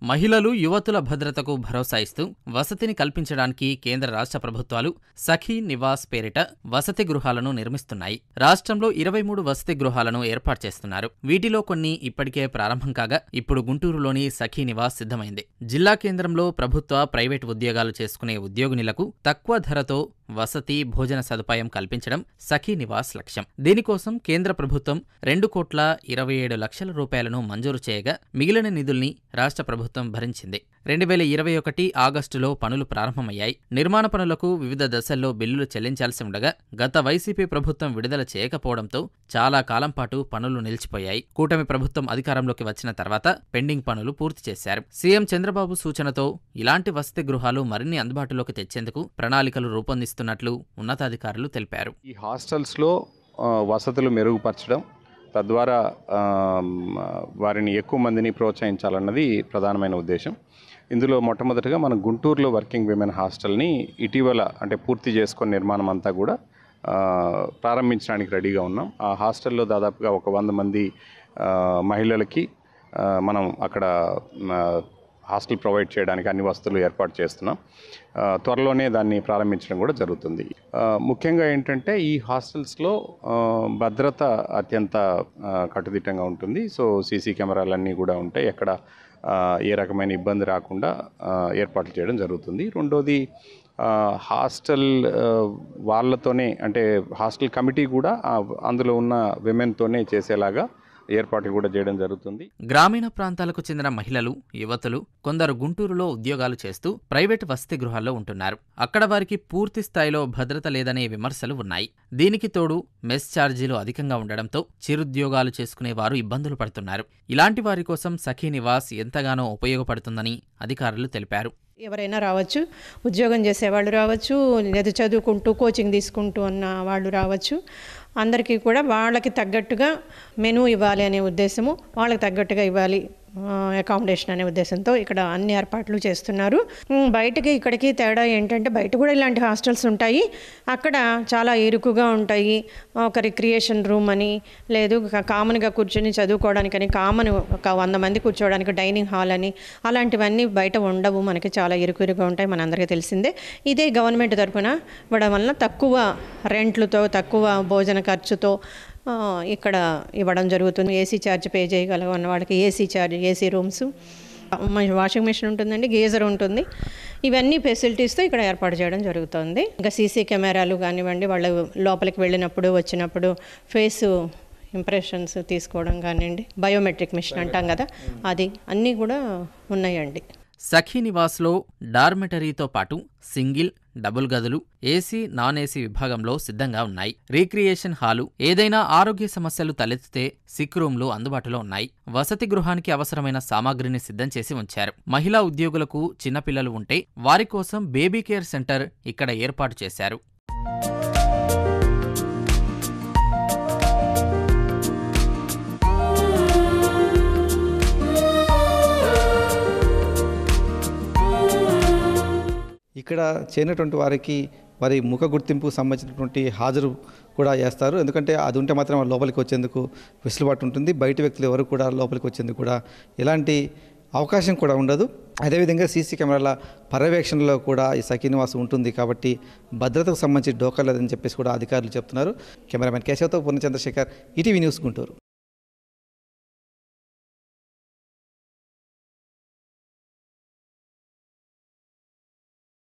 మహిళలు, యువతుల భద్రతకు భరోసా ఇస్తూ వసతిని కల్పించడానికి కేంద్ర రాష్ట్ర ప్రభుత్వాలు సఖీ నివాస్ పేరిట వసతి గృహాలను నిర్మిస్తున్నాయి. రాష్ట్రంలో 23 వసతి గృహాలను ఏర్పాటు చేస్తున్నారు. వీటిలో కొన్ని ఇప్పటికే ప్రారంభం కాగా ఇప్పుడు గుంటూరులోని సఖీ నివాస్ సిద్ధమైంది. జిల్లా కేంద్రంలో ప్రభుత్వ, ప్రైవేటు ఉద్యోగాలు చేసుకునే ఉద్యోగినులకు తక్కువ ధరతో వసతి, భోజన సదుపాయం కల్పించడం సఖీ నివాస్ లక్ష్యం. దీనికోసం కేంద్ర ప్రభుత్వం 2,27,00,000 రూపాయలను మంజూరు చేయగా మిగిలిన నిధుల్ని రాష్ట్ర ప్రభుత్వం భరించింది. 2021 ఆగస్టులో పనులు ప్రారంభమయ్యాయి. నిర్మాణ పనులకు వివిధ దశల్లో బిల్లులు చెల్లించాల్సి ఉండగా గత వైసీపీ ప్రభుత్వం విడుదల చేయకపోవడంతో చాలా కాలం పాటు పనులు నిలిచిపోయాయి. కూటమి ప్రభుత్వం అధికారంలోకి వచ్చిన తర్వాత పెండింగ్ పనులు పూర్తి చేశారు. సీఎం చంద్రబాబు సూచనతో ఇలాంటి వసతి గృహాలు మరిన్ని అందుబాటులోకి తెచ్చేందుకు ప్రణాళికలు రూపొందిస్తున్నట్లు ఉన్నతాధికారులు తెలిపారు. ఈ హాస్టల్స్లో వసతులు మెరుగుపరచడం, తద్వారా వారిని ఎక్కువ మందిని ప్రోత్సహించాలన్నది ప్రధానమైన ఉద్దేశం. ఇందులో మొట్టమొదటిగా మనం గుంటూరులో వర్కింగ్ విమెన్ హాస్టల్ని ఇటీవల పూర్తి చేసుకున్న నిర్మాణం అంతా కూడా ప్రారంభించడానికి రెడీగా ఉన్నాం. ఆ హాస్టల్లో దాదాపుగా ఒక 100 మంది మహిళలకి మనం అక్కడ హాస్టల్ ప్రొవైడ్ చేయడానికి అన్ని వసతులు ఏర్పాటు చేస్తున్నాం. త్వరలోనే దాన్ని ప్రారంభించడం కూడా జరుగుతుంది. ముఖ్యంగా ఏంటంటే ఈ హాస్టల్స్లో భద్రత అత్యంత కట్టుదిట్టంగా ఉంటుంది. సో సీసీ కెమెరాలన్నీ కూడా ఉంటాయి. ఎక్కడ ఏ రకమైన ఇబ్బంది రాకుండా ఏర్పాట్లు చేయడం జరుగుతుంది. రెండోది హాస్టల్ వాళ్ళతోనే, అంటే హాస్టల్ కమిటీ కూడా అందులో ఉన్న విమెన్తోనే చేసేలాగా ఏర్పాట్లు కూడా చేయడం జరుగుతుంది. గ్రామీణ ప్రాంతాలకు చెందిన మహిళలు, యువతులు కొందరు గుంటూరులో ఉద్యోగాలు చేస్తూ ప్రైవేటు వసతి గృహాల్లో ఉంటున్నారు. అక్కడ వారికి పూర్తి స్థాయిలో భద్రత లేదనే విమర్శలు ఉన్నాయి. దీనికి తోడు మెస్ ఛార్జీలు అధికంగా ఉండడంతో చిరుద్యోగాలు చేసుకునే వారు ఇబ్బందులు పడుతున్నారు. ఇలాంటి వారి కోసం సఖీ నివాస్ ఎంతగానో ఉపయోగపడుతుందని అధికారులు తెలిపారు. ఎవరైనా రావచ్చు, ఉద్యోగం చేసేవాళ్ళు రావచ్చు, లేదా చదువుకుంటూ కోచింగ్ తీసుకుంటూ అన్న వాళ్ళు రావచ్చు. అందరికీ కూడా వాళ్ళకి తగ్గట్టుగా మెనూ ఇవ్వాలి అనే ఉద్దేశము, వాళ్ళకి తగ్గట్టుగా ఇవ్వాలి అకామిడేషన్ అనే ఉద్దేశంతో ఇక్కడ అన్ని ఏర్పాట్లు చేస్తున్నారు. బయటకి ఇక్కడికి తేడా ఏంటంటే, బయట కూడా ఇలాంటి హాస్టల్స్ ఉంటాయి, అక్కడ చాలా ఇరుకుగా ఉంటాయి. ఒక రిక్రియేషన్ రూమ్ అని, లేదు కామన్గా కూర్చొని చదువుకోవడానికని కామన్ ఒక 100 మంది కూర్చోవడానికి డైనింగ్ హాల్ అని, అలాంటివన్నీ బయట ఉండవు. మనకి చాలా ఇరుకుగా ఉంటాయి, మనందరికీ తెలిసిందే. ఇదే గవర్నమెంట్ తరఫున ఇవ్వడం వలన తక్కువ రెంట్లతో, తక్కువ భోజన ఖర్చుతో ఇక్కడ ఇవ్వడం జరుగుతుంది. ఏసీ ఛార్జ్ పే చేయగలగన్న వాళ్ళకి AC charge, AC rooms, washing machine ఉంటుందండి, గీజర్ ఉంటుంది. ఇవన్నీ ఫెసిలిటీస్తో ఇక్కడ ఏర్పాటు చేయడం జరుగుతుంది. ఇంకా సీసీ కెమెరాలు కానివ్వండి, వాళ్ళు లోపలికి వెళ్ళినప్పుడు వచ్చినప్పుడు ఫేస్ ఇంప్రెషన్స్ తీసుకోవడం కానివ్వండి, బయోమెట్రిక్ మిషన్ అంటాం కదా, అది అన్నీ కూడా ఉన్నాయండి. సఖీ నివాస్లో డార్మెటరీతో పాటు సింగిల్, డబుల్ గదులు, ఏసీ, నాన్ ఏసీ విభాగంలో సిద్ధంగా ఉన్నాయి. రీక్రియేషన్ హాలు, ఏదైనా ఆరోగ్య సమస్యలు తలెత్తితే సిక్ రూమ్లు అందుబాటులో ఉన్నాయి. వసతి గృహానికి అవసరమైన సామాగ్రిని సిద్ధం చేసి ఉంచారు. మహిళా ఉద్యోగులకు చిన్నపిల్లలు ఉంటే వారి కోసం బేబీ కేర్ సెంటర్ ఇక్కడ ఏర్పాటు చేశారు. ఇక్కడ చేరినటువంటి వారికి వారి ముఖ గుర్తింపుకు సంబంధించినటువంటి హాజరు కూడా చేస్తారు. ఎందుకంటే అది ఉంటే మాత్రం లోపలికి వచ్చేందుకు వెసులుబాటు ఉంటుంది. బయట వ్యక్తులు ఎవరు కూడా లోపలికి వచ్చేందుకు కూడా ఎలాంటి అవకాశం కూడా ఉండదు. అదేవిధంగా సీసీ కెమెరాల పర్యవేక్షణలో కూడా ఈ సఖీ నివాస్ ఉంటుంది కాబట్టి భద్రతకు సంబంధించి డోకా లేదని చెప్పేసి కూడా అధికారులు చెప్తున్నారు. కెమెరామెన్ కేశవతో పూర్ణ చంద్రశేఖర్, ఈటీవీ న్యూస్, గుంటూరు.